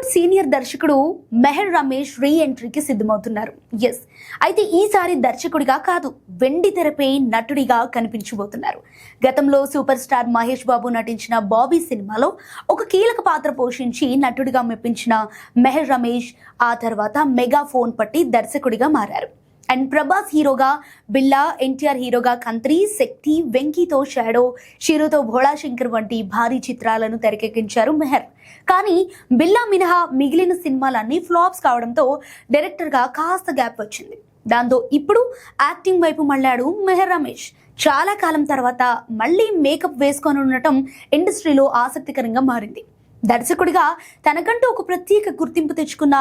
Tollywood senior దర్శకుడు మెహర్ రమేష్ రీ ఎంట్రీకి సిద్ధమవుతున్నారు. అయితే ఈసారి దర్శకుడిగా కాదు, వెండి తెరపై నటుడిగా కనిపించబోతున్నారు. గతంలో సూపర్ స్టార్ మహేష్ బాబు నటించిన బాబీ సినిమాలో ఒక కీలక పాత్ర పోషించి నటుడిగా మెప్పించిన మెహర్ రమేష్ ఆ తర్వాత మెగా ఫోన్ పట్టి దర్శకుడిగా మారారు. అండ్ ప్రభాస్ హీరోగా బిల్లా, ఎన్టీఆర్ హీరోగా కంత్రి, శక్తి, వెంకీతో షాడో, షిరుతో భోళా శంకర్ వంటి భారీ చిత్రాలను తెరకెక్కించారు మెహర్. కానీ బిల్లా మినహా మిగిలిన సినిమాలన్నీ ఫ్లాప్స్ కావడంతో డైరెక్టర్గా కాస్త గ్యాప్ వచ్చింది. దాంతో ఇప్పుడు యాక్టింగ్ వైపు మళ్ళాడు మెహర్ రమేష్. చాలా కాలం తర్వాత మళ్ళీ మేకప్ వేసుకొని ఉండటం ఇండస్ట్రీలో ఆసక్తికరంగా మారింది. దర్శకుడిగా తనకంటూ ఒక ప్రత్యేక గుర్తింపు తెచ్చుకున్న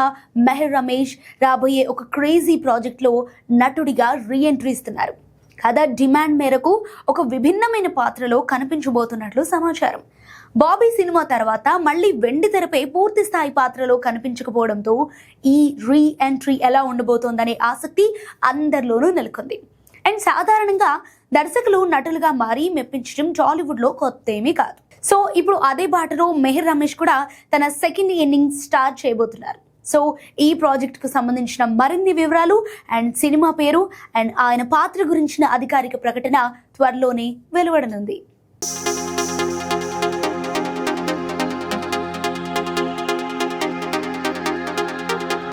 మెహర్ రమేష్ రాబోయే ఒక క్రేజీ ప్రాజెక్ట్లో నటుడిగా రీ ఎంట్రీ ఇస్తున్నారు. కథ డిమాండ్ మేరకు ఒక విభిన్నమైన పాత్రలో కనిపించబోతున్నట్లు సమాచారం. బాబీ సినిమా తర్వాత మళ్ళీ వెండి తెరపై పూర్తి స్థాయి పాత్రలో కనిపించకపోవడంతో ఈ రీ ఎంట్రీ ఎలా ఉండబోతోందనే ఆసక్తి అందరిలోనూ నెలకొంది. అండ్ సాధారణంగా దర్శకులు నటులుగా మారి మెప్పించడం టాలీవుడ్లో కొత్త ఏమీ కాదు. సో ఇప్పుడు అదే బాటలో మెహర్ రమేష్ కూడా తన సెకండ్ ఇన్నింగ్స్ స్టార్ట్ చేయబోతున్నారు. సో ఈ ప్రాజెక్టుకు సంబంధించిన మరిన్ని వివరాలు అండ్ సినిమా పేరు అండ్ ఆయన పాత్ర గురించిన అధికారిక ప్రకటన త్వరలోనే వెలువడనుంది.